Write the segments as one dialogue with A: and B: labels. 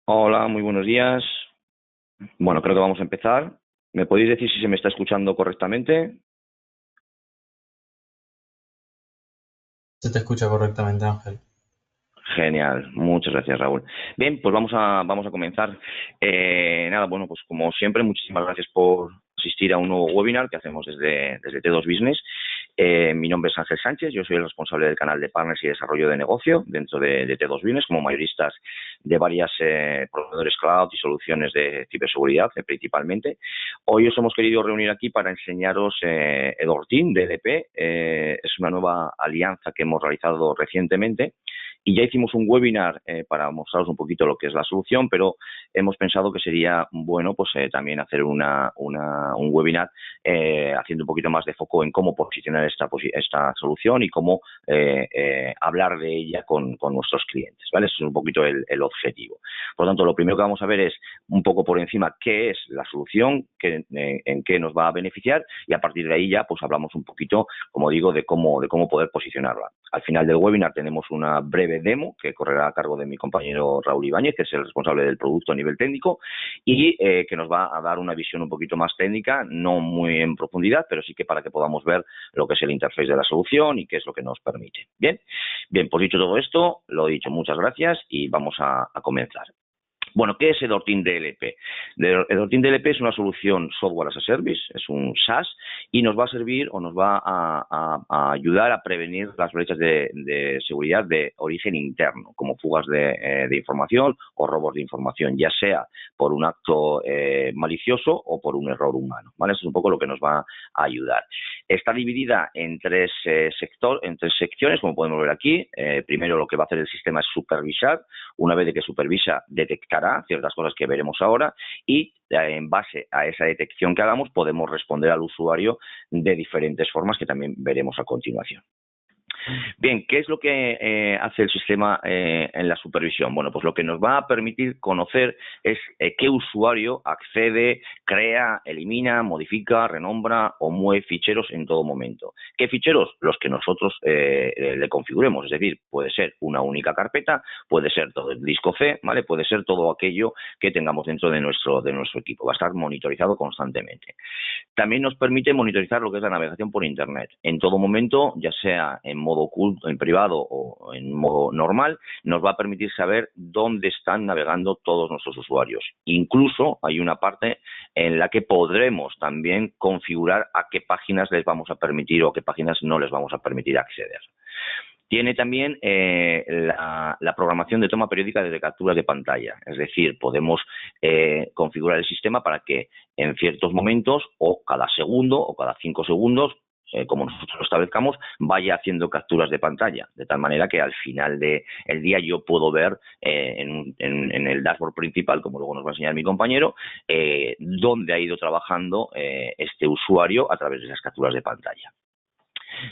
A: Hola, muy buenos días. Bueno, creo que vamos a empezar. ¿Me podéis decir si se me está escuchando correctamente?
B: Se te escucha correctamente, Ángel.
A: Genial, muchas gracias, Raúl. Bien, pues vamos a comenzar. Nada, bueno, pues como siempre, muchísimas gracias por asistir a un nuevo webinar que hacemos desde T2 Business. Mi nombre es Ángel Sánchez, yo soy el responsable del canal de Partners y Desarrollo de Negocio dentro de T2 Business, como mayoristas de varias proveedores cloud y soluciones de ciberseguridad, principalmente. Hoy os hemos querido reunir aquí para enseñaros Edorteam, DLP. Es una nueva alianza que hemos realizado recientemente y ya hicimos un webinar para mostraros un poquito lo que es la solución, pero hemos pensado que sería bueno pues también hacer un webinar haciendo un poquito más de foco en cómo posicionar esta solución y cómo hablar de ella con nuestros clientes, ¿vale? Ese es un poquito el objetivo. Por lo tanto, lo primero que vamos a ver es un poco por encima qué es la solución, en qué nos va a beneficiar y a partir de ahí ya pues hablamos un poquito, como digo, de cómo poder posicionarla. Al final del webinar tenemos una breve demo que correrá a cargo de mi compañero Raúl Ibáñez, que es el responsable del producto a nivel técnico y que nos va a dar una visión un poquito más técnica, no muy en profundidad, pero sí que para que podamos ver lo que es el interface de la solución y qué es lo que nos permite. Bien, bien, pues dicho todo esto, lo he dicho, muchas gracias y vamos a comenzar. Bueno, ¿qué es Edorteam DLP? Edorteam DLP es una solución software as a service, es un SaaS y nos va a servir o nos va a ayudar a prevenir las brechas de seguridad de origen interno, como fugas de información o robos de información, ya sea por un acto malicioso o por un error humano, ¿vale? Eso es un poco lo que nos va a ayudar. Está dividida en en tres secciones, como podemos ver aquí. Primero, lo que va a hacer el sistema es supervisar. Una vez de que supervisa, detectará ciertas cosas que veremos ahora y en base a esa detección que hagamos podemos responder al usuario de diferentes formas que también veremos a continuación. Bien, ¿qué es lo que hace el sistema en la supervisión? Bueno, pues lo que nos va a permitir conocer es qué usuario accede, crea, elimina, modifica, renombra o mueve ficheros en todo momento. ¿Qué ficheros? Los que nosotros le configuremos, es decir, puede ser una única carpeta, puede ser todo el disco C, ¿vale? Puede ser todo aquello que tengamos dentro de nuestro equipo. Va a estar monitorizado constantemente. También nos permite monitorizar lo que es la navegación por Internet. En todo momento, ya sea en modo oculto, en privado o en modo normal, nos va a permitir saber dónde están navegando todos nuestros usuarios. Incluso hay una parte en la que podremos también configurar a qué páginas les vamos a permitir o a qué páginas no les vamos a permitir acceder. Tiene también la programación de toma periódica de capturas de pantalla. Es decir, podemos configurar el sistema para que en ciertos momentos o cada segundo o cada 5 segundos, como nosotros lo establezcamos, vaya haciendo capturas de pantalla. De tal manera que al final del día yo puedo ver en el dashboard principal, como luego nos va a enseñar mi compañero, dónde ha ido trabajando este usuario a través de esas capturas de pantalla.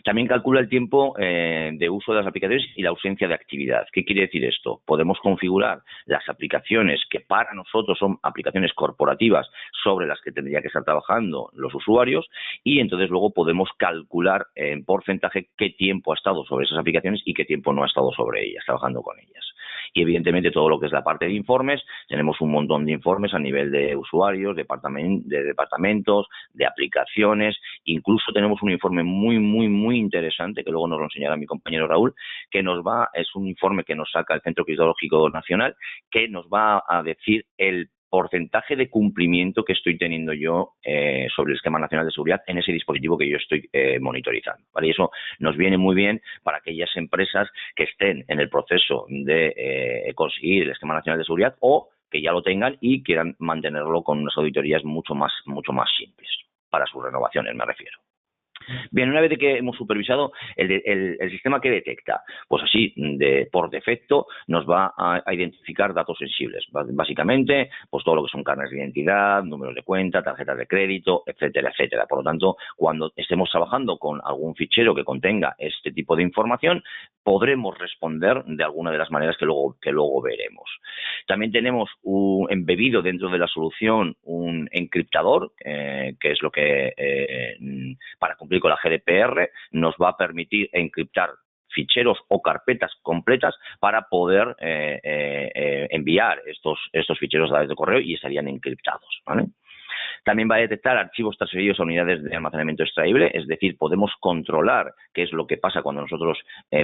A: También calcula el tiempo de uso de las aplicaciones y la ausencia de actividad. ¿Qué quiere decir esto? Podemos configurar las aplicaciones que para nosotros son aplicaciones corporativas sobre las que tendría que estar trabajando los usuarios y entonces luego podemos calcular en porcentaje qué tiempo ha estado sobre esas aplicaciones y qué tiempo no ha estado sobre ellas, trabajando con ellas. Y evidentemente todo lo que es la parte de informes, tenemos un montón de informes a nivel de usuarios, de departamentos, de aplicaciones, incluso tenemos un informe muy interesante que luego nos lo enseñará mi compañero Raúl, es un informe que nos saca el Centro Criptológico Nacional, que nos va a decir el porcentaje de cumplimiento que estoy teniendo yo sobre el Esquema Nacional de Seguridad en ese dispositivo que yo estoy monitorizando, ¿vale? Y eso nos viene muy bien para aquellas empresas que estén en el proceso de conseguir el Esquema Nacional de Seguridad o que ya lo tengan y quieran mantenerlo con unas auditorías mucho más simples para sus renovaciones, me refiero. Bien, una vez de que hemos supervisado el sistema que detecta, pues así, por defecto, nos va a identificar datos sensibles. Básicamente, pues todo lo que son carnes de identidad, números de cuenta, tarjetas de crédito, etcétera, etcétera. Por lo tanto, cuando estemos trabajando con algún fichero que contenga este tipo de información, podremos responder de alguna de las maneras que luego veremos. También tenemos embebido dentro de la solución un encriptador, que es lo que para cumplir con la GDPR nos va a permitir encriptar ficheros o carpetas completas para poder enviar estos ficheros a través de correo y estarían encriptados, ¿vale? También va a detectar archivos transferidos a unidades de almacenamiento extraíble, es decir, podemos controlar qué es lo que pasa cuando nosotros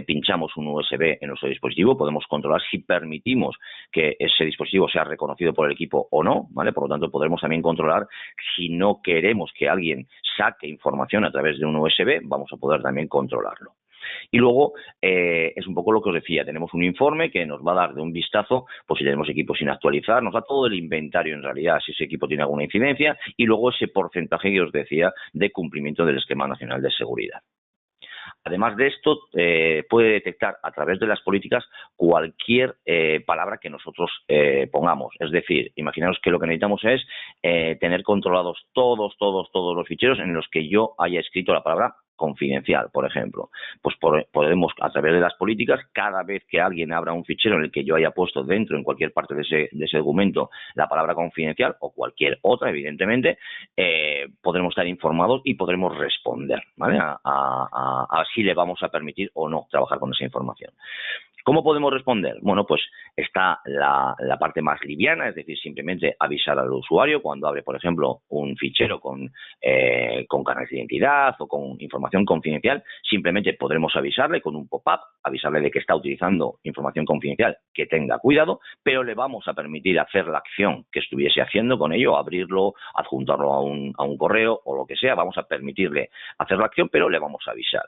A: pinchamos un USB en nuestro dispositivo, podemos controlar si permitimos que ese dispositivo sea reconocido por el equipo o no, ¿vale? Por lo tanto, podremos también controlar si no queremos que alguien saque información a través de un USB, vamos a poder también controlarlo. Y luego, es un poco lo que os decía, tenemos un informe que nos va a dar de un vistazo, pues si tenemos equipos sin actualizar, nos da todo el inventario en realidad, si ese equipo tiene alguna incidencia, y luego ese porcentaje que os decía de cumplimiento del Esquema Nacional de Seguridad. Además de esto, puede detectar a través de las políticas cualquier palabra que nosotros pongamos. Es decir, imaginaos que lo que necesitamos es tener controlados todos los ficheros en los que yo haya escrito la palabra confidencial, por ejemplo. Pues podemos, a través de las políticas, cada vez que alguien abra un fichero en el que yo haya puesto dentro, en cualquier parte de ese documento, la palabra confidencial o cualquier otra, evidentemente, podremos estar informados y podremos responder, ¿vale? A si le vamos a permitir o no trabajar con esa información. ¿Cómo podemos responder? Bueno, pues está la parte más liviana, es decir, simplemente avisar al usuario cuando abre, por ejemplo, un fichero con carnet de identidad o con información confidencial, simplemente podremos avisarle con un pop-up, avisarle de que está utilizando información confidencial, que tenga cuidado, pero le vamos a permitir hacer la acción que estuviese haciendo con ello, abrirlo, adjuntarlo a un correo o lo que sea, vamos a permitirle hacer la acción, pero le vamos a avisar.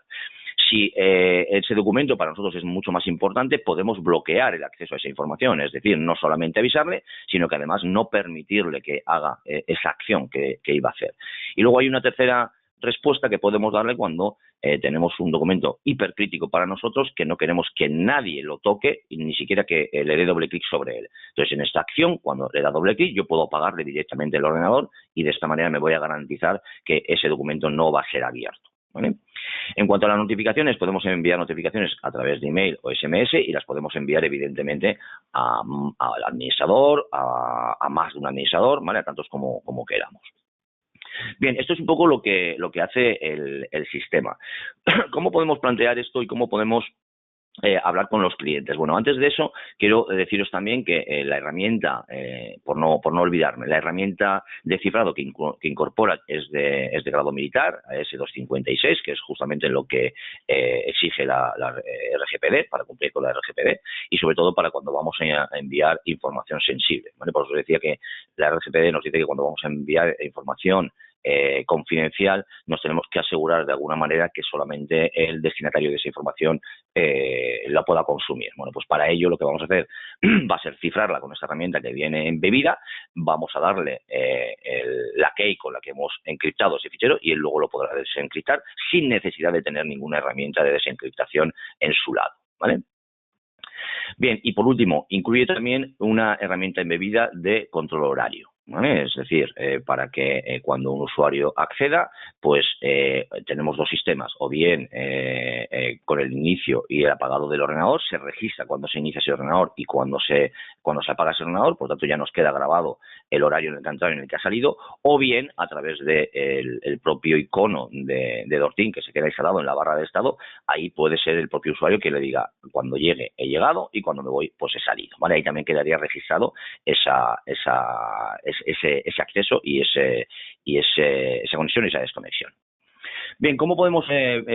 A: Si ese documento para nosotros es mucho más importante, podemos bloquear el acceso a esa información, es decir, no solamente avisarle, sino que además no permitirle que haga esa acción que iba a hacer. Y luego hay una tercera respuesta que podemos darle cuando tenemos un documento hipercrítico para nosotros que no queremos que nadie lo toque y ni siquiera que le dé doble clic sobre él. Entonces, en esta acción, cuando le da doble clic, yo puedo apagarle directamente el ordenador y de esta manera me voy a garantizar que ese documento no va a ser abierto, ¿vale? En cuanto a las notificaciones, podemos enviar notificaciones a través de email o SMS y las podemos enviar evidentemente al administrador, a más de un administrador, ¿vale? A tantos como queramos. Bien, esto es un poco lo que hace el sistema. ¿Cómo podemos plantear esto y cómo podemos hablar con los clientes? Bueno, antes de eso, quiero deciros también que la herramienta, por no olvidarme, la herramienta de cifrado que incorpora es de grado militar, S256, que es justamente lo que exige la RGPD, para cumplir con la RGPD, y sobre todo para cuando vamos a enviar información sensible, ¿vale? Por eso decía que la RGPD nos dice que cuando vamos a enviar información confidencial, nos tenemos que asegurar de alguna manera que solamente el destinatario de esa información la pueda consumir. Bueno, pues para ello lo que vamos a hacer va a ser cifrarla con esta herramienta que viene embebida, vamos a darle la key con la que hemos encriptado ese fichero y él luego lo podrá desencriptar sin necesidad de tener ninguna herramienta de desencriptación en su lado, ¿vale? Bien, y por último, incluye también una herramienta embebida de control horario, ¿vale? Es decir, para que cuando un usuario acceda, pues tenemos dos sistemas, o bien con el inicio y el apagado del ordenador, se registra cuando se inicia ese ordenador y cuando se apaga ese ordenador, por lo tanto ya nos queda grabado el horario en el que ha entrado y en el que ha salido, o bien a través de el propio icono de Dortin que se queda instalado en la barra de estado, ahí puede ser el propio usuario que le diga cuando llegue he llegado y cuando me voy pues he salido, ¿vale? Ahí también quedaría registrado ese acceso y esa conexión y esa desconexión. Bien, ¿cómo podemos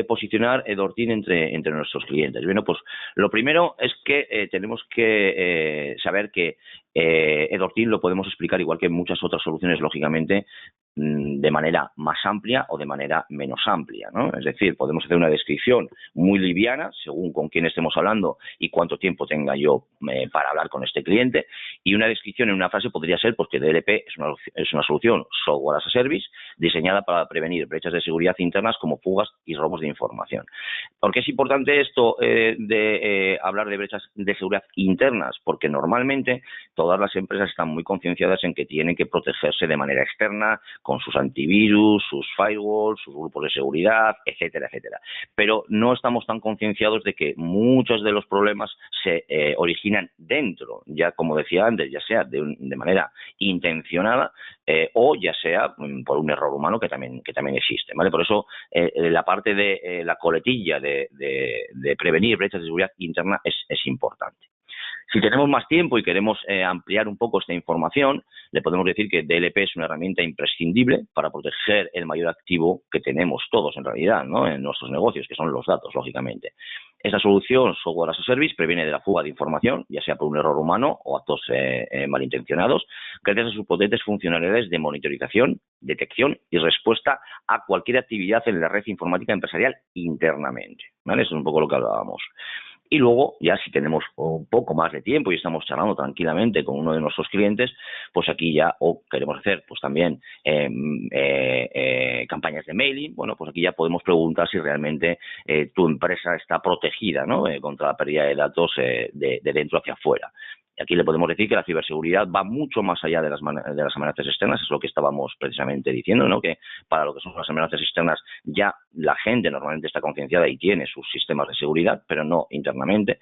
A: posicionar Dortin entre nuestros clientes? Bueno, pues lo primero es que tenemos que saber que Dortin lo podemos explicar igual que muchas otras soluciones, lógicamente, de manera más amplia o de manera menos amplia, ¿no? Es decir, podemos hacer una descripción muy liviana según con quién estemos hablando y cuánto tiempo tenga yo para hablar con este cliente, y una descripción en una frase podría ser pues que DLP es una solución software as a service diseñada para prevenir brechas de seguridad internas como fugas y robos de información. ¿Por qué es importante esto de hablar de brechas de seguridad internas? Porque normalmente todas las empresas están muy concienciadas en que tienen que protegerse de manera externa con sus antivirus, sus firewalls, sus grupos de seguridad, etcétera, etcétera. Pero no estamos tan concienciados de que muchos de los problemas se originan dentro, ya como decía antes, ya sea de manera intencionada o ya sea por un error humano que también existe, ¿vale? Por eso la parte de la coletilla de prevenir brechas de seguridad interna es importante. Si tenemos más tiempo y queremos ampliar un poco esta información, le podemos decir que DLP es una herramienta imprescindible para proteger el mayor activo que tenemos todos en realidad, ¿no?, en nuestros negocios, que son los datos, lógicamente. Esta solución, Software as a Service, previene de la fuga de información, ya sea por un error humano o actos malintencionados, gracias a sus potentes funcionalidades de monitorización, detección y respuesta a cualquier actividad en la red informática empresarial internamente, ¿vale? Eso es un poco lo que hablábamos. Y luego, ya si tenemos un poco más de tiempo y estamos charlando tranquilamente con uno de nuestros clientes, pues aquí ya, o queremos hacer pues también campañas de mailing, bueno, pues aquí ya podemos preguntar si realmente tu empresa está protegida, ¿no?, contra la pérdida de datos de dentro hacia afuera. Y aquí le podemos decir que la ciberseguridad va mucho más allá de las amenazas externas, es lo que estábamos precisamente diciendo, ¿no?, que para lo que son las amenazas externas ya la gente normalmente está concienciada y tiene sus sistemas de seguridad, pero no internamente.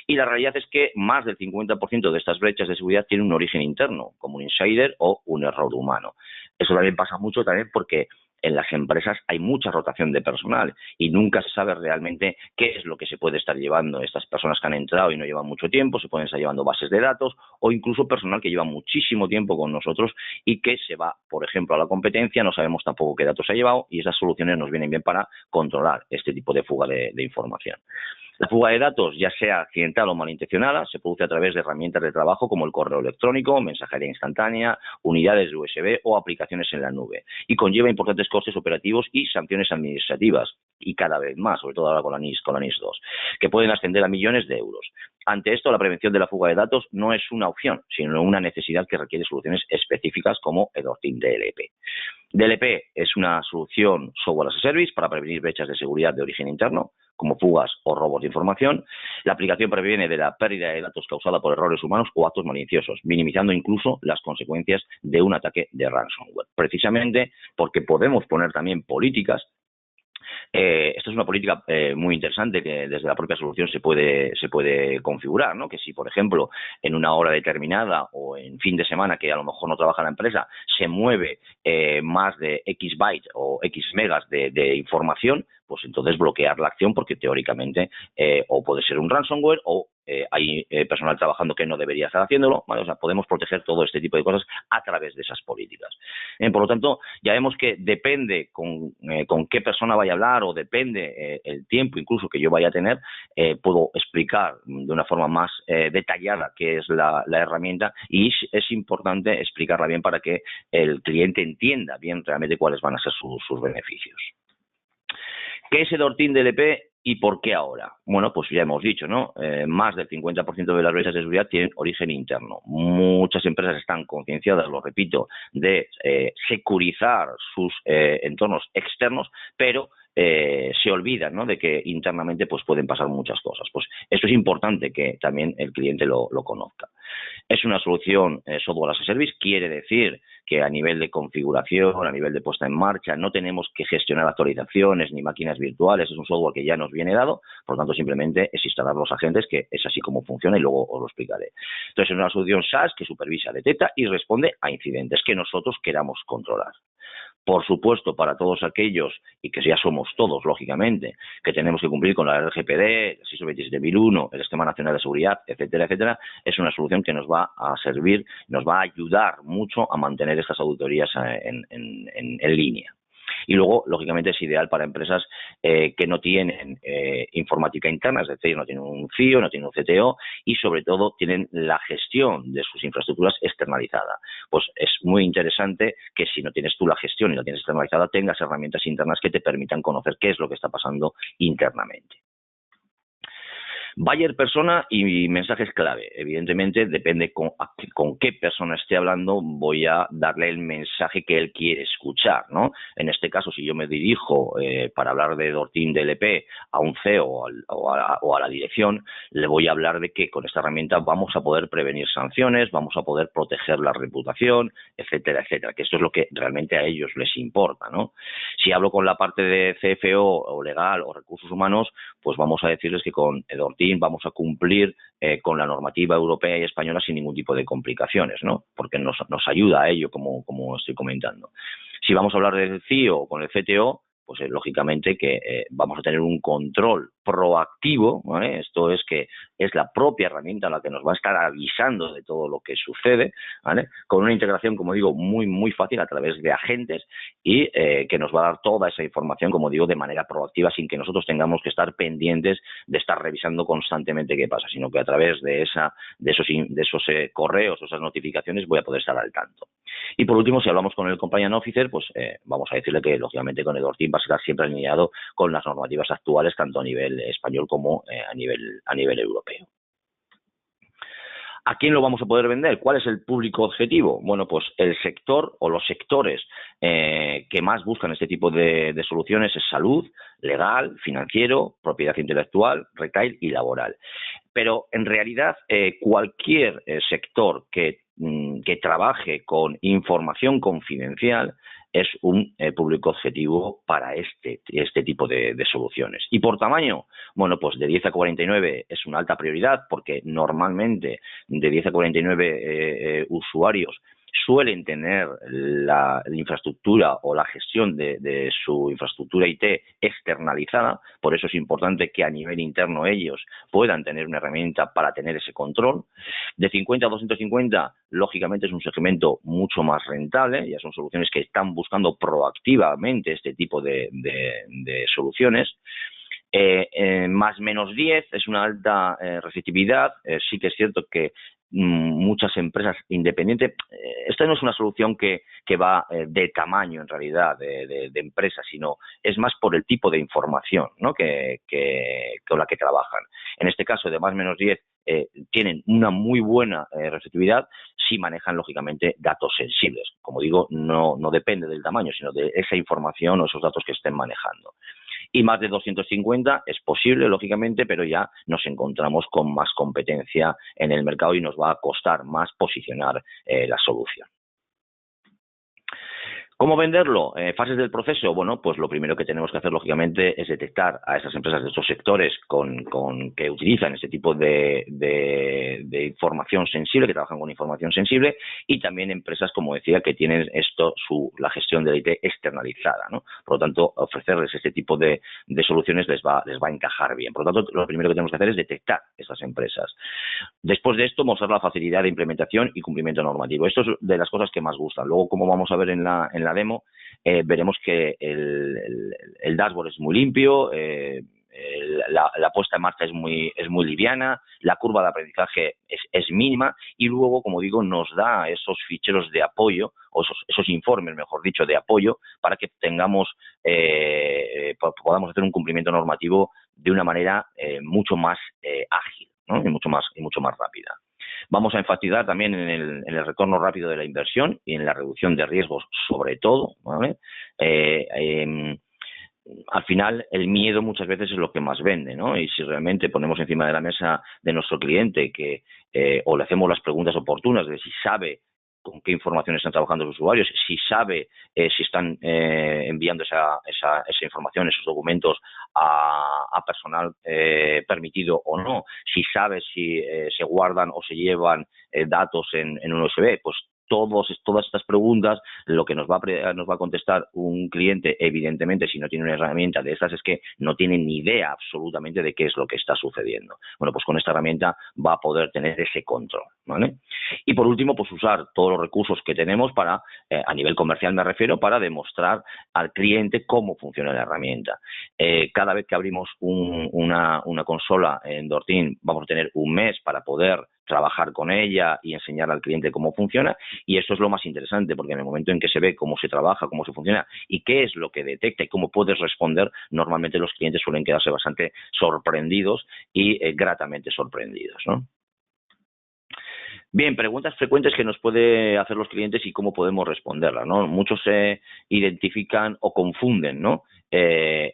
A: Y la realidad es que más del 50% de estas brechas de seguridad tienen un origen interno, como un insider o un error humano. Eso también pasa mucho también porque en las empresas hay mucha rotación de personal y nunca se sabe realmente qué es lo que se puede estar llevando estas personas que han entrado y no llevan mucho tiempo, se pueden estar llevando bases de datos o incluso personal que lleva muchísimo tiempo con nosotros y que se va, por ejemplo, a la competencia, no sabemos tampoco qué datos ha llevado y esas soluciones nos vienen bien para controlar este tipo de fuga de información. La fuga de datos, ya sea accidental o malintencionada, se produce a través de herramientas de trabajo como el correo electrónico, mensajería instantánea, unidades de USB o aplicaciones en la nube, y conlleva importantes costes operativos y sanciones administrativas, y cada vez más, sobre todo ahora con la NIS 2, que pueden ascender a millones de euros. Ante esto, la prevención de la fuga de datos no es una opción, sino una necesidad que requiere soluciones específicas como el Ortin DLP. DLP es una solución Software as a Service para prevenir brechas de seguridad de origen interno, como fugas o robos de información. La aplicación previene de la pérdida de datos causada por errores humanos o actos maliciosos, minimizando incluso las consecuencias de un ataque de ransomware. Precisamente porque podemos poner también políticas. Esto es una política muy interesante que desde la propia solución se puede configurar, ¿no? Que si, por ejemplo, en una hora determinada o en fin de semana que a lo mejor no trabaja la empresa, se mueve más de X bytes o X megas de información, pues entonces bloquear la acción porque teóricamente o puede ser un ransomware o hay personal trabajando que no debería estar haciéndolo, ¿vale? O sea, podemos proteger todo este tipo de cosas a través de esas políticas. Por lo tanto, ya vemos que depende con qué persona vaya a hablar o depende el tiempo incluso que yo vaya a tener, puedo explicar de una forma más detallada qué es la herramienta y es importante explicarla bien para que el cliente entienda bien realmente cuáles van a ser sus beneficios. ¿Qué es el Ortin DLP y por qué ahora? Bueno, pues ya hemos dicho, ¿no? Más del 50% de las brechas de seguridad tienen origen interno. Muchas empresas están concienciadas, lo repito, de securizar sus entornos externos, pero se olvidan, ¿no?, de que internamente pues pueden pasar muchas cosas. Pues esto es importante que también el cliente lo conozca. Es una solución Software as a Service, quiere decir que a nivel de configuración, a nivel de puesta en marcha, no tenemos que gestionar actualizaciones ni máquinas virtuales, es un software que ya nos viene dado, por lo tanto simplemente es instalar los agentes, que es así como funciona y luego os lo explicaré. Entonces es una solución SaaS que supervisa, detecta y responde a incidentes que nosotros queramos controlar. Por supuesto, para todos aquellos, y que ya somos todos, lógicamente, que tenemos que cumplir con la RGPD, el ISO 27001, el Sistema Nacional de Seguridad, etcétera, etcétera, es una solución que nos va a servir, nos va a ayudar mucho a mantener estas auditorías en línea. Y luego, lógicamente, es ideal para empresas que no tienen informática interna, es decir, no tienen un CIO, no tienen un CTO y, sobre todo, tienen la gestión de sus infraestructuras externalizada. Pues es muy interesante que si no tienes tú la gestión y la tienes externalizada, tengas herramientas internas que te permitan conocer qué es lo que está pasando internamente. Buyer persona y mensajes clave. Evidentemente, depende con qué persona esté hablando, voy a darle el mensaje que él quiere escuchar, ¿no? En este caso, si yo me dirijo para hablar de Dortin DLP a un CEO o a la dirección, le voy a hablar de que con esta herramienta vamos a poder prevenir sanciones, vamos a poder proteger la reputación, etcétera, etcétera, que esto es lo que realmente a ellos les importa, ¿no? Si hablo con la parte de CFO o legal o recursos humanos, pues vamos a decirles que con Dortin vamos a cumplir con la normativa europea y española sin ningún tipo de complicaciones, ¿no? Porque nos ayuda a ello, como estoy comentando. Si vamos a hablar del CIO o con el CTO, pues lógicamente que vamos a tener un control proactivo, ¿vale? Esto es que es la propia herramienta la que nos va a estar avisando de todo lo que sucede, ¿vale? Con una integración, como digo, muy, muy fácil a través de agentes y que nos va a dar toda esa información, como digo, de manera proactiva sin que nosotros tengamos que estar pendientes de estar revisando constantemente qué pasa, sino que a través de esos correos o esas notificaciones voy a poder estar al tanto. Y por último, si hablamos con el Compliance Officer, pues vamos a decirle que lógicamente con el Dortin va a estar siempre alineado con las normativas actuales, tanto a nivel español como a nivel europeo. ¿A quién lo vamos a poder vender? ¿Cuál es el público objetivo? Bueno, pues el sector o los sectores que más buscan este tipo de soluciones es salud, legal, financiero, propiedad intelectual, retail y laboral. Pero en realidad cualquier sector que trabaje con información confidencial es un público objetivo para este tipo de soluciones. ¿Y por tamaño? Bueno, pues de 10 a 49 es una alta prioridad porque normalmente de 10 a 49 usuarios suelen tener la infraestructura o la gestión de su infraestructura IT externalizada, por eso es importante que a nivel interno ellos puedan tener una herramienta para tener ese control. De 50 a 250, lógicamente es un segmento mucho más rentable, ya son soluciones que están buscando proactivamente este tipo de soluciones. Más menos 10 es una alta receptividad. Sí que es cierto que muchas empresas independientes, esta no es una solución que va de tamaño en realidad de empresa, sino es más por el tipo de información, ¿no? que con la que trabajan. En este caso de más menos 10 tienen una muy buena receptividad si manejan lógicamente datos sensibles. Como digo, no depende del tamaño, sino de esa información o esos datos que estén manejando. Y más de 250 es posible, lógicamente, pero ya nos encontramos con más competencia en el mercado y nos va a costar más posicionar la solución. ¿Cómo venderlo? ¿Fases del proceso? Bueno, pues lo primero que tenemos que hacer, lógicamente, es detectar a esas empresas de estos sectores que utilizan este tipo de información sensible, que trabajan con información sensible, y también empresas, como decía, que tienen la gestión de la IT externalizada, ¿no? Por lo tanto, ofrecerles este tipo de soluciones les va a encajar bien. Por lo tanto, lo primero que tenemos que hacer es detectar esas empresas. Después de esto, mostrar la facilidad de implementación y cumplimiento normativo. Esto es de las cosas que más gustan. Luego, como vamos a ver en la demo, veremos que el dashboard es muy limpio, la puesta en marcha es muy liviana, la curva de aprendizaje es mínima y luego, como digo, nos da esos ficheros de apoyo o esos informes, mejor dicho, de apoyo para que podamos hacer un cumplimiento normativo de una manera mucho más ágil, ¿no? y mucho más rápida. Vamos a enfatizar también en el retorno rápido de la inversión y en la reducción de riesgos, sobre todo, ¿vale? Al final, el miedo muchas veces es lo que más vende, ¿no? Y si realmente ponemos encima de la mesa de nuestro cliente o le hacemos las preguntas oportunas de si sabe con qué información están trabajando los usuarios, si sabe si están enviando esa información, esos documentos a personal permitido o no, si sabe si se guardan o se llevan datos en un USB, pues todas estas preguntas, lo que nos va a contestar un cliente, evidentemente, si no tiene una herramienta de estas, es que no tiene ni idea absolutamente de qué es lo que está sucediendo. Bueno, pues con esta herramienta va a poder tener ese control, ¿vale? Y por último, pues usar todos los recursos que tenemos para, a nivel comercial me refiero, para demostrar al cliente cómo funciona la herramienta. Cada vez que abrimos una consola en Dortin, vamos a tener un mes para poder trabajar con ella y enseñar al cliente cómo funciona, y eso es lo más interesante, porque en el momento en que se ve cómo se trabaja, cómo se funciona y qué es lo que detecta y cómo puedes responder, normalmente los clientes suelen quedarse bastante sorprendidos y gratamente sorprendidos, ¿no? Bien, preguntas frecuentes que nos puede hacer los clientes y cómo podemos responderlas, ¿no? Muchos se identifican o confunden, ¿no?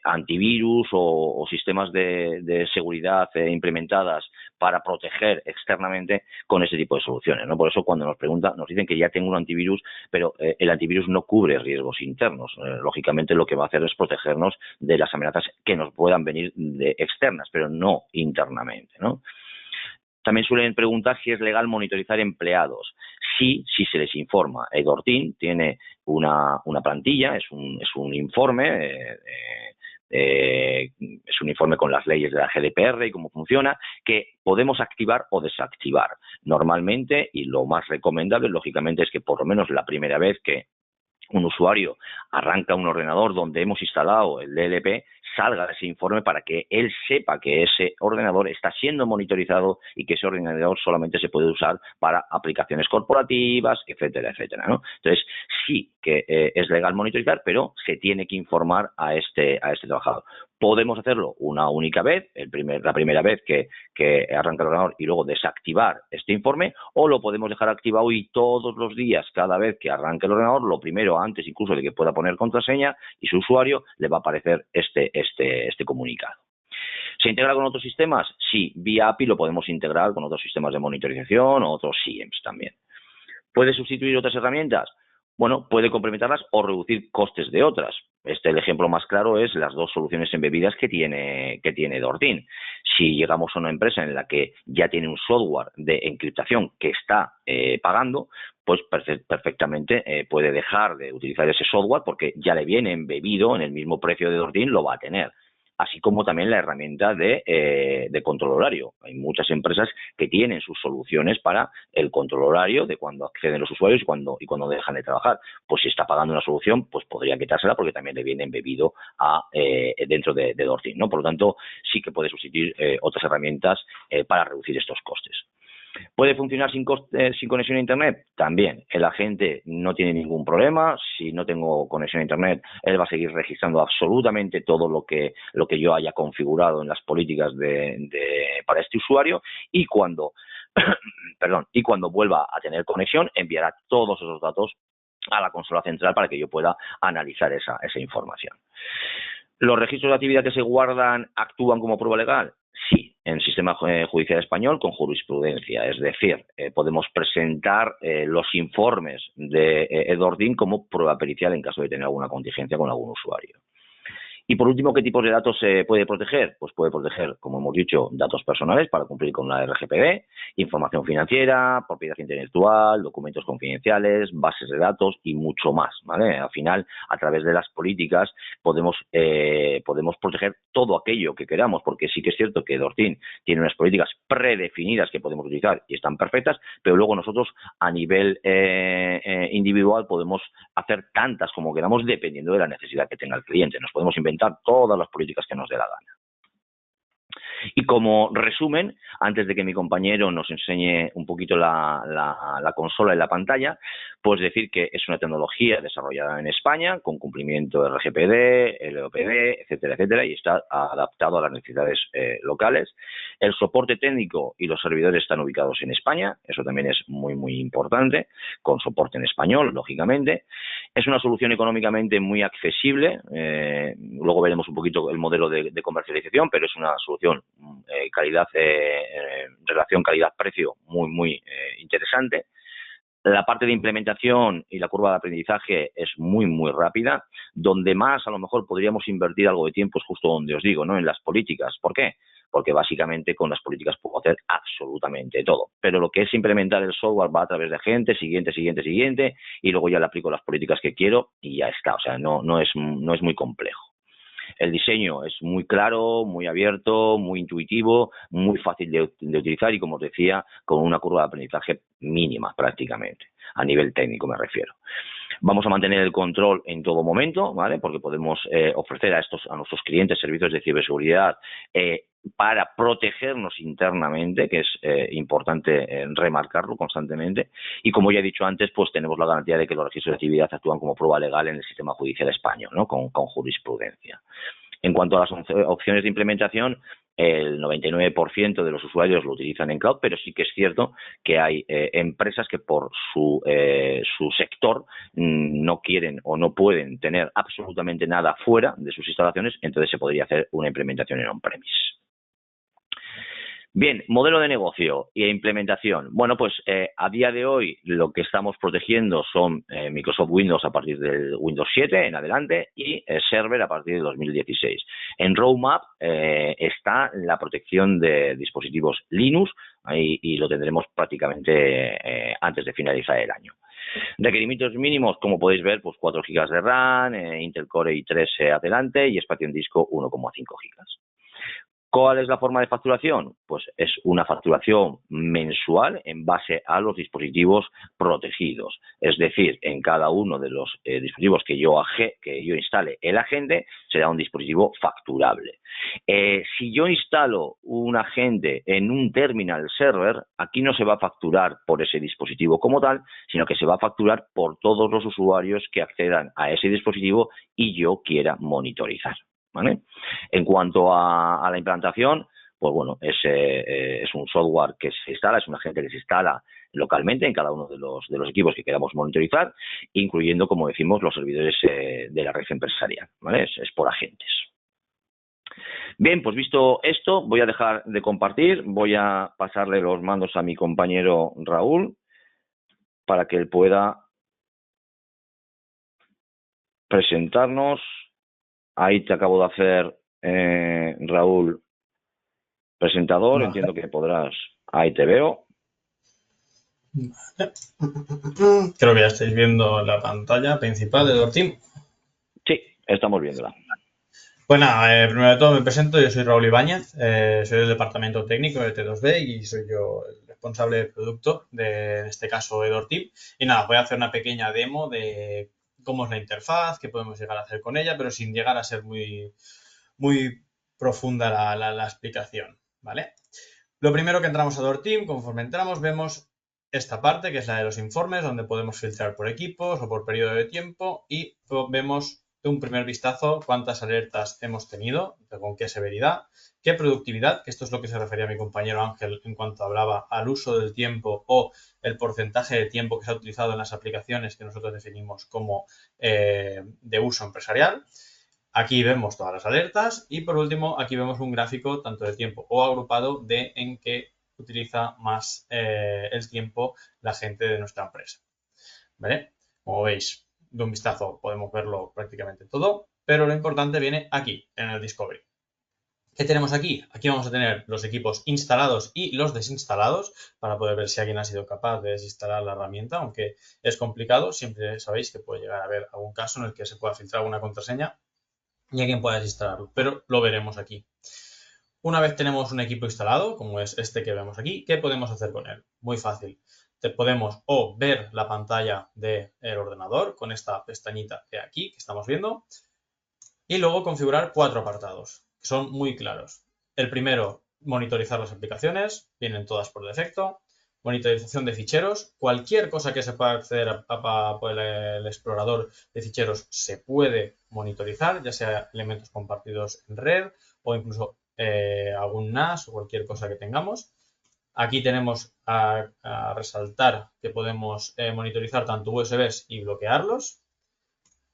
A: Antivirus o sistemas de seguridad implementadas para proteger externamente con ese tipo de soluciones, ¿no? Por eso cuando nos preguntan, nos dicen que ya tengo un antivirus, pero el antivirus no cubre riesgos internos. Lógicamente lo que va a hacer es protegernos de las amenazas que nos puedan venir de externas, pero no internamente, ¿no? También suelen preguntar si es legal monitorizar empleados. Sí, sí se les informa. Edortin tiene una plantilla, es un informe, es un informe con las leyes de la GDPR y cómo funciona, que podemos activar o desactivar. Normalmente, y lo más recomendable, lógicamente, es que por lo menos la primera vez que un usuario arranca un ordenador donde hemos instalado el DLP, salga ese informe para que él sepa que ese ordenador está siendo monitorizado y que ese ordenador solamente se puede usar para aplicaciones corporativas, etcétera, etcétera, ¿no? Entonces, sí que es legal monitorizar, pero se tiene que informar a este trabajador. Podemos hacerlo una única vez, la primera vez que arranca el ordenador y luego desactivar este informe, o lo podemos dejar activado y todos los días, cada vez que arranque el ordenador, lo primero, antes incluso de que pueda poner contraseña y su usuario, le va a aparecer este comunicado. ¿Se integra con otros sistemas? Sí, vía API lo podemos integrar con otros sistemas de monitorización o otros SIEMs también. ¿Puede sustituir otras herramientas? Bueno, puede complementarlas o reducir costes de otras. El ejemplo más claro es las dos soluciones embebidas que tiene Edortin. Si llegamos a una empresa en la que ya tiene un software de encriptación que está pagando, pues perfectamente puede dejar de utilizar ese software porque ya le viene embebido en el mismo precio de Edortin, lo va a tener. Así como también la herramienta de control horario. Hay muchas empresas que tienen sus soluciones para el control horario de cuando acceden los usuarios y cuando dejan de trabajar. Pues si está pagando una solución, pues podría quitársela porque también le viene embebido dentro de Edortin, ¿no? Por lo tanto, sí que puede sustituir otras herramientas para reducir estos costes. ¿Puede funcionar sin conexión a Internet? También. El agente no tiene ningún problema. Si no tengo conexión a Internet, él va a seguir registrando absolutamente todo lo que yo haya configurado en las políticas para este usuario, y cuando vuelva a tener conexión, enviará todos esos datos a la consola central para que yo pueda analizar esa información. ¿Los registros de actividad que se guardan actúan como prueba legal? Sí, en el sistema judicial español con jurisprudencia. Es decir, podemos presentar los informes de Edortin como prueba pericial en caso de tener alguna contingencia con algún usuario. Y por último, ¿qué tipos de datos se puede proteger? Pues puede proteger, como hemos dicho, datos personales para cumplir con la RGPD, información financiera, propiedad intelectual, documentos confidenciales, bases de datos y mucho más, ¿vale? Al final, a través de las políticas podemos proteger todo aquello que queramos, porque sí que es cierto que Edortin tiene unas políticas predefinidas que podemos utilizar y están perfectas, pero luego nosotros a nivel individual podemos hacer tantas como queramos dependiendo de la necesidad que tenga el cliente. Nos podemos inventar todas las políticas que nos dé la gana. Y como resumen, antes de que mi compañero nos enseñe un poquito la consola y la pantalla, pues decir que es una tecnología desarrollada en España con cumplimiento de RGPD, LOPD, etcétera, etcétera, y está adaptado a las necesidades locales. El soporte técnico y los servidores están ubicados en España, eso también es muy, muy importante, con soporte en español, lógicamente. Es una solución económicamente muy accesible, luego veremos un poquito el modelo de comercialización, pero es una solución relación calidad-precio muy, muy interesante. La parte de implementación y la curva de aprendizaje es muy, muy rápida. Donde más a lo mejor podríamos invertir algo de tiempo es justo donde os digo, ¿no? En las políticas. ¿Por qué? Porque básicamente con las políticas puedo hacer absolutamente todo. Pero lo que es implementar el software va a través de gente, siguiente, y luego ya le aplico las políticas que quiero y ya está. O sea, no es muy complejo. El diseño es muy claro, muy abierto, muy intuitivo, muy fácil de utilizar y, como os decía, con una curva de aprendizaje mínima prácticamente, a nivel técnico me refiero. Vamos a mantener el control en todo momento, ¿vale? Porque podemos ofrecer a nuestros clientes servicios de ciberseguridad para protegernos internamente, que es importante remarcarlo constantemente. Y como ya he dicho antes, pues tenemos la garantía de que los registros de actividad actúan como prueba legal en el sistema judicial español, ¿no? Con jurisprudencia. En cuanto a las opciones de implementación, el 99% de los usuarios lo utilizan en cloud, pero sí que es cierto que hay empresas que por su sector no quieren o no pueden tener absolutamente nada fuera de sus instalaciones, entonces se podría hacer una implementación en on-premise. Bien, modelo de negocio e implementación. Bueno, pues a día de hoy lo que estamos protegiendo son Microsoft Windows a partir del Windows 7 en adelante y Server a partir de 2016. En Roadmap está la protección de dispositivos Linux y lo tendremos prácticamente antes de finalizar el año. Requerimientos mínimos, como podéis ver, pues 4 GB de RAM, Intel Core i3 adelante y espacio en disco 1,5 GB. ¿Cuál es la forma de facturación? Pues es una facturación mensual en base a los dispositivos protegidos. Es decir, en cada uno de los dispositivos que yo instale el agente, será un dispositivo facturable. Si yo instalo un agente en un terminal server, aquí no se va a facturar por ese dispositivo como tal, sino que se va a facturar por todos los usuarios que accedan a ese dispositivo y yo quiera monitorizar. ¿Vale? En cuanto a la implantación, pues bueno, es un software que se instala, es un agente que se instala localmente en cada uno de los equipos que queramos monitorizar, incluyendo, como decimos, los servidores de la red empresarial, ¿vale? Es por agentes. Bien, pues visto esto, voy a dejar de compartir, voy a pasarle los mandos a mi compañero Raúl para que él pueda presentarnos. Ahí te acabo de hacer, Raúl, presentador.
B: Vale.
A: Entiendo que podrás. Ahí te veo.
B: Vale. Creo que ya estáis viendo la pantalla principal de Team.
A: Sí, estamos viéndola.
B: Pues nada, primero de todo me presento, yo soy Raúl Ibáñez, soy del departamento técnico de T2B y soy yo el responsable de producto de, en este caso, Team. Y nada, voy a hacer una pequeña demo de cómo es la interfaz, qué podemos llegar a hacer con ella, pero sin llegar a ser muy profunda la explicación, ¿vale? Lo primero que entramos a Team, conforme entramos, vemos esta parte, que es la de los informes, donde podemos filtrar por equipos o por periodo de tiempo y vemos de un primer vistazo cuántas alertas hemos tenido, con qué severidad, qué productividad, que esto es lo que se refería a mi compañero Ángel en cuanto hablaba al uso del tiempo o el porcentaje de tiempo que se ha utilizado en las aplicaciones que nosotros definimos como de uso empresarial. Aquí vemos todas las alertas y por último aquí vemos un gráfico tanto de tiempo o agrupado de en qué utiliza más el tiempo la gente de nuestra empresa. ¿Vale? Como veis, de un vistazo podemos verlo prácticamente todo, pero lo importante viene aquí, en el Discovery. ¿Qué tenemos aquí? Aquí vamos a tener los equipos instalados y los desinstalados para poder ver si alguien ha sido capaz de desinstalar la herramienta, aunque es complicado, siempre sabéis que puede llegar a haber algún caso en el que se pueda filtrar una contraseña y alguien pueda desinstalarlo, pero lo veremos aquí. Una vez tenemos un equipo instalado, como es este que vemos aquí, ¿qué podemos hacer con él? Muy fácil. Podemos o ver la pantalla del ordenador con esta pestañita de aquí que estamos viendo y luego configurar 4 apartados que son muy claros. El primero, monitorizar las aplicaciones, vienen todas por defecto. Monitorización de ficheros, cualquier cosa que se pueda acceder por el explorador de ficheros se puede monitorizar, ya sea elementos compartidos en red o incluso algún NAS o cualquier cosa que tengamos. Aquí tenemos a resaltar que podemos monitorizar tanto USBs y bloquearlos.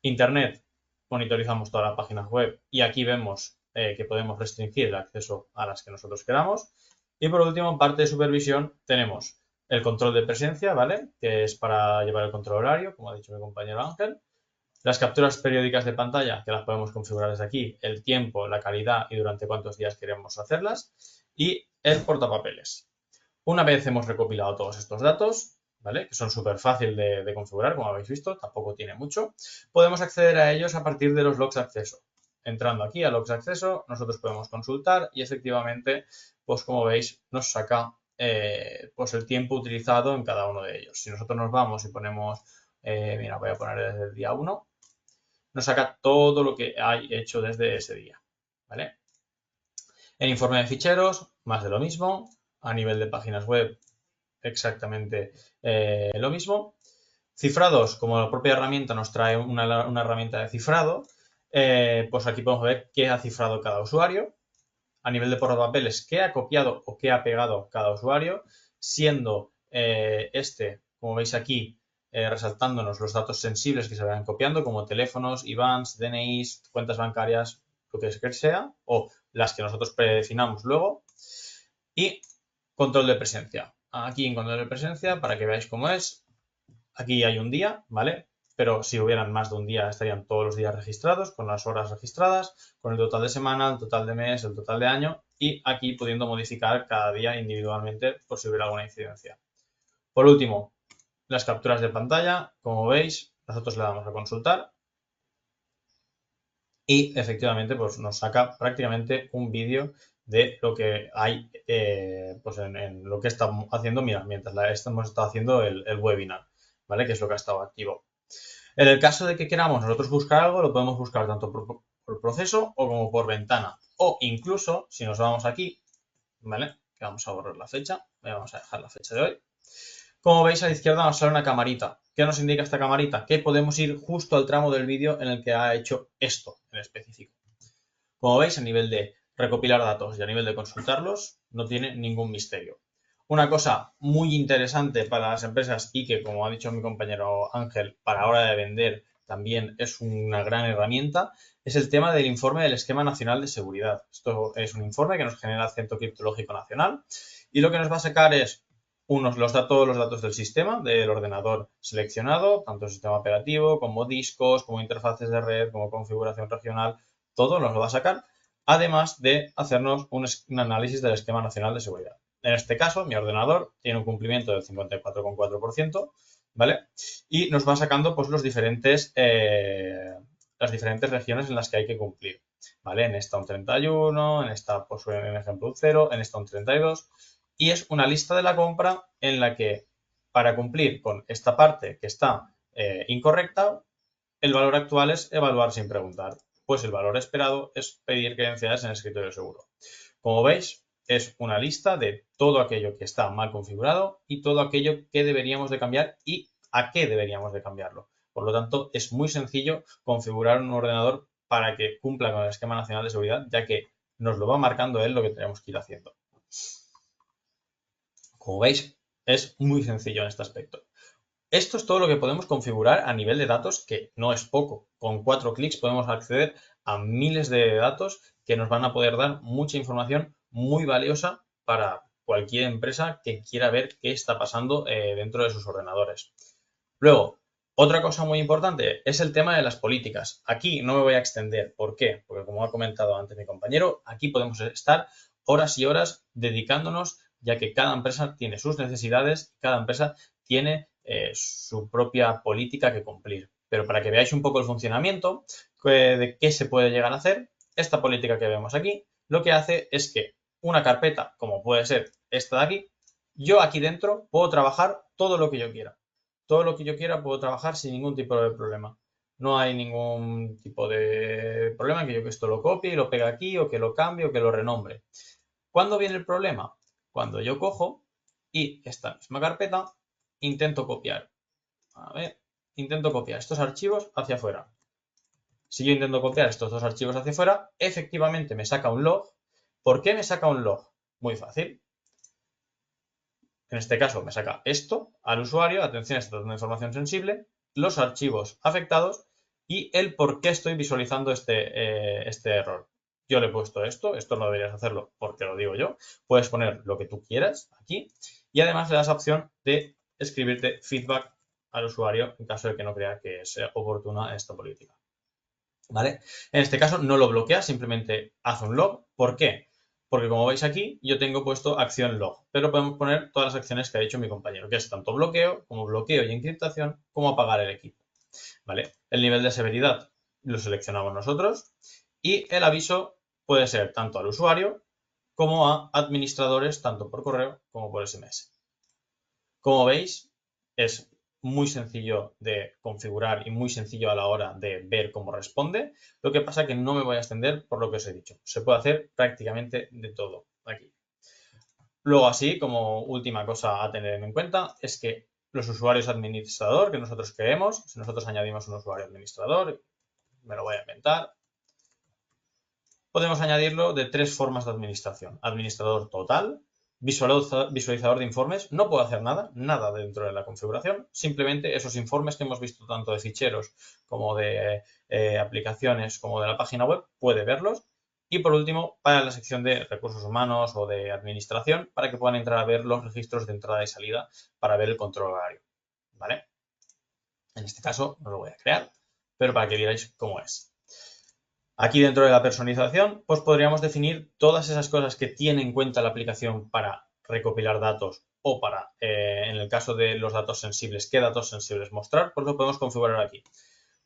B: Internet, monitorizamos todas las páginas web y aquí vemos que podemos restringir el acceso a las que nosotros queramos. Y por último, en parte de supervisión, tenemos el control de presencia, ¿vale? Que es para llevar el control horario, como ha dicho mi compañero Ángel. Las capturas periódicas de pantalla, que las podemos configurar desde aquí, el tiempo, la calidad y durante cuántos días queremos hacerlas. Y el portapapeles. Una vez hemos recopilado todos estos datos, ¿vale? Que son súper fácil de configurar, como habéis visto, tampoco tiene mucho, podemos acceder a ellos a partir de los logs de acceso. Entrando aquí a logs de acceso, nosotros podemos consultar y efectivamente, pues como veis, nos saca pues el tiempo utilizado en cada uno de ellos. Si nosotros nos vamos y ponemos, mira, voy a poner desde el día 1, nos saca todo lo que hay hecho desde ese día, ¿vale? En informe de ficheros, más de lo mismo. A nivel de páginas web, exactamente lo mismo. Cifrados, como la propia herramienta nos trae una herramienta de cifrado, pues aquí podemos ver qué ha cifrado cada usuario. A nivel de portapapeles, qué ha copiado o qué ha pegado cada usuario, siendo como veis aquí, resaltándonos los datos sensibles que se vayan copiando, como teléfonos, IBANs, DNIs, cuentas bancarias, lo que sea, o las que nosotros predefinamos luego. Y control de presencia. Aquí en control de presencia, para que veáis cómo es, aquí hay un día, ¿vale? Pero si hubieran más de un día, estarían todos los días registrados, con las horas registradas, con el total de semana, el total de mes, el total de año, y aquí pudiendo modificar cada día individualmente por si hubiera alguna incidencia. Por último, las capturas de pantalla, como veis, nosotros le damos a consultar y efectivamente pues nos saca prácticamente un vídeo de lo que hay pues en lo que estamos haciendo, mira, mientras hemos estado haciendo el webinar, ¿vale? Que es lo que ha estado activo. En el caso de que queramos nosotros buscar algo, lo podemos buscar tanto por proceso o como por ventana. O incluso, si nos vamos aquí, ¿vale? Que vamos a borrar la fecha, vamos a dejar la fecha de hoy. Como veis a la izquierda nos sale una camarita. ¿Qué nos indica esta camarita? Que podemos ir justo al tramo del vídeo en el que ha hecho esto en específico. Como veis, a nivel de recopilar datos y a nivel de consultarlos, no tiene ningún misterio. Una cosa muy interesante para las empresas y que, como ha dicho mi compañero Ángel, para la hora de vender también es una gran herramienta, es el tema del informe del Esquema Nacional de Seguridad. Esto es un informe que nos genera el Centro Criptológico Nacional y lo que nos va a sacar es los datos del sistema, del ordenador seleccionado, tanto el sistema operativo como discos, como interfaces de red, como configuración regional, todo nos lo va a sacar, además de hacernos un análisis del Esquema Nacional de Seguridad. En este caso, mi ordenador tiene un cumplimiento del 54,4%, ¿vale? Y nos va sacando pues las diferentes regiones en las que hay que cumplir, ¿vale? En esta un 31, en esta, pues en ejemplo un 0, en esta un 32, y es una lista de la compra en la que para cumplir con esta parte que está incorrecta, el valor actual es evaluar sin preguntar, pues el valor esperado es pedir credenciales en el escritorio seguro. Como veis, es una lista de todo aquello que está mal configurado y todo aquello que deberíamos de cambiar y a qué deberíamos de cambiarlo. Por lo tanto, es muy sencillo configurar un ordenador para que cumpla con el Esquema Nacional de Seguridad, ya que nos lo va marcando él lo que tenemos que ir haciendo. Como veis, es muy sencillo en este aspecto. Esto es todo lo que podemos configurar a nivel de datos, que no es poco. Con 4 clics podemos acceder a miles de datos que nos van a poder dar mucha información muy valiosa para cualquier empresa que quiera ver qué está pasando dentro de sus ordenadores. Luego, otra cosa muy importante es el tema de las políticas. Aquí no me voy a extender. ¿Por qué? Porque como ha comentado antes mi compañero, aquí podemos estar horas y horas dedicándonos, ya que cada empresa tiene sus necesidades, cada empresa tiene su propia política que cumplir. Pero para que veáis un poco el funcionamiento de qué se puede llegar a hacer, esta política que vemos aquí, lo que hace es que una carpeta, como puede ser esta de aquí, yo aquí dentro puedo trabajar todo lo que yo quiera. Todo lo que yo quiera puedo trabajar sin ningún tipo de problema. No hay ningún tipo de problema en que yo esto lo copie y lo pegue aquí, o que lo cambie, o que lo renombre. ¿Cuándo viene el problema? Cuando yo cojo y esta misma carpeta intento copiar. A ver, intento copiar estos archivos hacia afuera. Si yo intento copiar estos dos archivos hacia afuera, efectivamente me saca un log. ¿Por qué me saca un log? Muy fácil. En este caso me saca esto al usuario, atención, esta es una información sensible, los archivos afectados y el por qué estoy visualizando este error. Yo le he puesto esto no deberías hacerlo porque lo digo yo. Puedes poner lo que tú quieras aquí y además le das la opción de escribirte feedback al usuario en caso de que no crea que sea oportuna esta política. ¿Vale? En este caso no lo bloquea, simplemente hace un log. ¿Por qué? Porque como veis aquí, yo tengo puesto acción log, pero podemos poner todas las acciones que ha dicho mi compañero, que es tanto bloqueo, como bloqueo y encriptación, como apagar el equipo. ¿Vale? El nivel de severidad lo seleccionamos nosotros y el aviso puede ser tanto al usuario como a administradores, tanto por correo como por SMS. Como veis, es muy sencillo de configurar y muy sencillo a la hora de ver cómo responde. Lo que pasa es que no me voy a extender por lo que os he dicho. Se puede hacer prácticamente de todo aquí. Luego, así como última cosa a tener en cuenta, es que los usuarios administrador que nosotros queremos, si nosotros añadimos un usuario administrador, me lo voy a inventar, podemos añadirlo de tres formas de administración. Administrador total, visualizador de informes, no puedo hacer nada dentro de la configuración, simplemente esos informes que hemos visto tanto de ficheros como de aplicaciones como de la página web, puede verlos. Y por último, para la sección de recursos humanos o de administración, para que puedan entrar a ver los registros de entrada y salida para ver el control horario. ¿Vale? En este caso no lo voy a crear, pero para que veáis cómo es. Aquí dentro de la personalización, pues podríamos definir todas esas cosas que tiene en cuenta la aplicación para recopilar datos o para, en el caso de los datos sensibles, qué datos sensibles mostrar, pues lo podemos configurar aquí.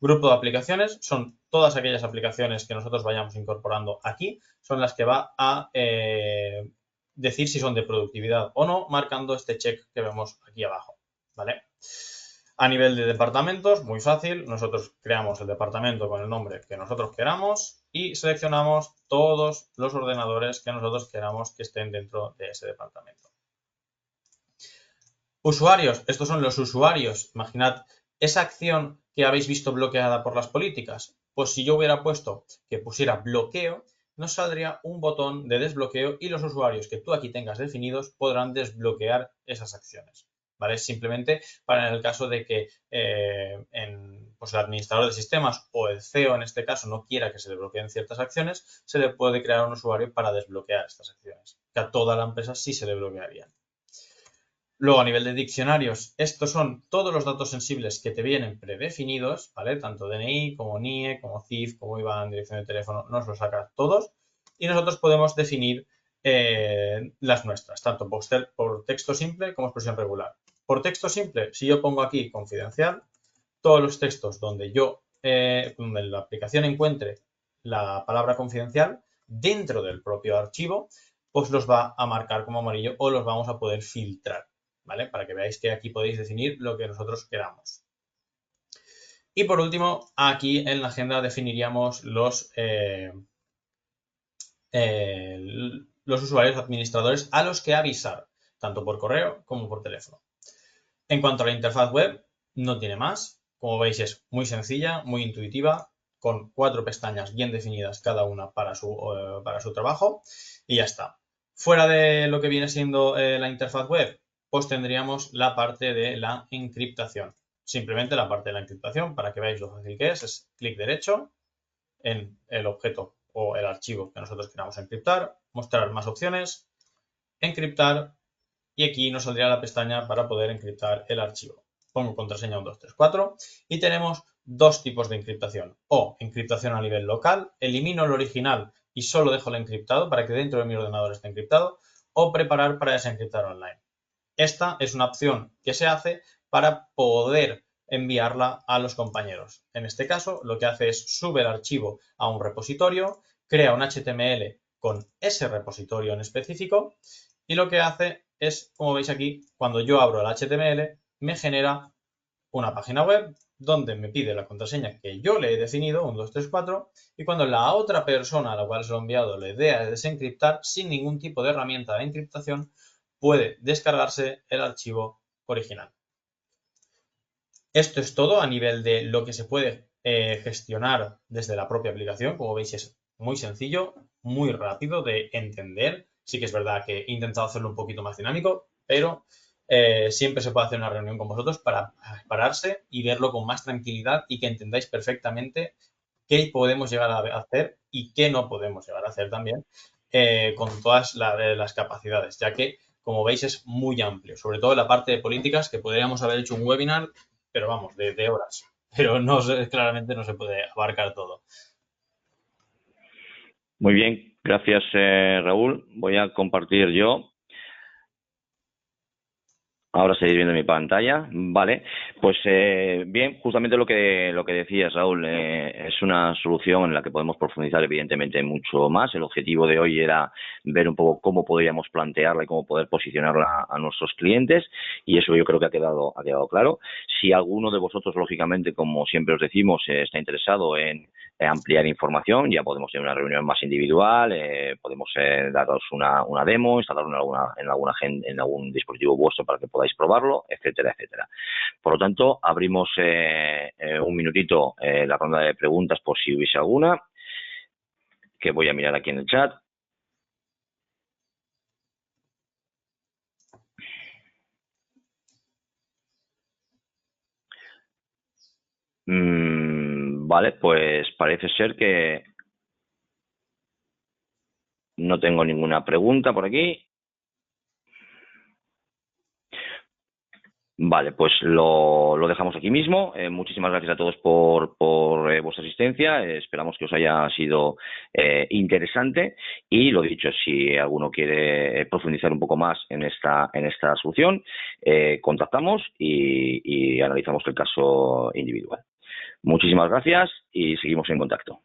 B: Grupo de aplicaciones son todas aquellas aplicaciones que nosotros vayamos incorporando aquí, son las que va a decir si son de productividad o no, marcando este check que vemos aquí abajo, ¿vale? A nivel de departamentos, muy fácil, nosotros creamos el departamento con el nombre que nosotros queramos y seleccionamos todos los ordenadores que nosotros queramos que estén dentro de ese departamento. Usuarios, estos son los usuarios. Imaginad esa acción que habéis visto bloqueada por las políticas. Pues si yo hubiera puesto que pusiera bloqueo, nos saldría un botón de desbloqueo y los usuarios que tú aquí tengas definidos podrán desbloquear esas acciones. ¿Vale? Simplemente para en el caso de que pues el administrador de sistemas o el CEO en este caso no quiera que se desbloqueen ciertas acciones, se le puede crear un usuario para desbloquear estas acciones. Que a toda la empresa sí se le bloquearían. Luego, a nivel de diccionarios, estos son todos los datos sensibles que te vienen predefinidos, ¿vale? Tanto DNI como NIE, como CIF, como IBAN, dirección de teléfono, nos los saca todos. Y nosotros podemos definir las nuestras, tanto por texto simple como expresión regular. Por texto simple, si yo pongo aquí confidencial, todos los textos donde donde la aplicación encuentre la palabra confidencial, dentro del propio archivo, pues los va a marcar como amarillo o los vamos a poder filtrar. ¿Vale? Para que veáis que aquí podéis definir lo que nosotros queramos. Y por último, aquí en la agenda definiríamos los usuarios administradores a los que avisar, tanto por correo como por teléfono. En cuanto a la interfaz web, no tiene más. Como veis, es muy sencilla, muy intuitiva, con 4 pestañas bien definidas cada una para su trabajo y ya está. Fuera de lo que viene siendo la interfaz web, pues tendríamos la parte de la encriptación. Simplemente la parte de la encriptación, para que veáis lo fácil que es clic derecho en el objeto o el archivo que nosotros queramos encriptar, mostrar más opciones, encriptar y aquí nos saldría la pestaña para poder encriptar el archivo. Pongo contraseña 1, 2, 3, 4 y tenemos dos tipos de encriptación. O encriptación a nivel local, elimino el original y solo dejo el encriptado para que dentro de mi ordenador esté encriptado, o preparar para desencriptar online. Esta es una opción que se hace para poder enviarla a los compañeros. En este caso, lo que hace es sube el archivo a un repositorio, crea un HTML con ese repositorio en específico y lo que hace es, como veis aquí, cuando yo abro el HTML, me genera una página web donde me pide la contraseña que yo le he definido, 1, 2, 3, 4, y cuando la otra persona a la cual se lo he enviado le dé a desencriptar sin ningún tipo de herramienta de encriptación, puede descargarse el archivo original. Esto es todo a nivel de lo que se puede gestionar desde la propia aplicación. Como veis, es muy sencillo, muy rápido de entender. Sí que es verdad que he intentado hacerlo un poquito más dinámico, pero siempre se puede hacer una reunión con vosotros para pararse y verlo con más tranquilidad y que entendáis perfectamente qué podemos llegar a hacer y qué no podemos llegar a hacer también con todas las capacidades, ya que, como veis, es muy amplio, sobre todo en la parte de políticas, que podríamos haber hecho un webinar, pero vamos, de horas, pero no claramente no se puede abarcar todo.
A: Muy bien, gracias Raúl. Voy a compartir yo. Ahora estáis viendo mi pantalla, vale. Pues bien, justamente lo que decías, Raúl, es una solución en la que podemos profundizar evidentemente mucho más. El objetivo de hoy era ver un poco cómo podríamos plantearla y cómo poder posicionarla a nuestros clientes, y eso yo creo que ha quedado claro. Si alguno de vosotros, lógicamente, como siempre os decimos, está interesado en ampliar información, ya podemos tener una reunión más individual, podemos daros una demo, instalarlo en algún dispositivo vuestro para que podáis probarlo, etcétera, etcétera. Por lo tanto, abrimos un minutito la ronda de preguntas por si hubiese alguna, que voy a mirar aquí en el chat. Vale, pues parece ser que no tengo ninguna pregunta por aquí. Vale, pues lo dejamos aquí mismo. Muchísimas gracias a todos por vuestra asistencia. Esperamos que os haya sido interesante. Y lo dicho, si alguno quiere profundizar un poco más en esta solución, contactamos y analizamos el caso individual. Muchísimas gracias y seguimos en contacto.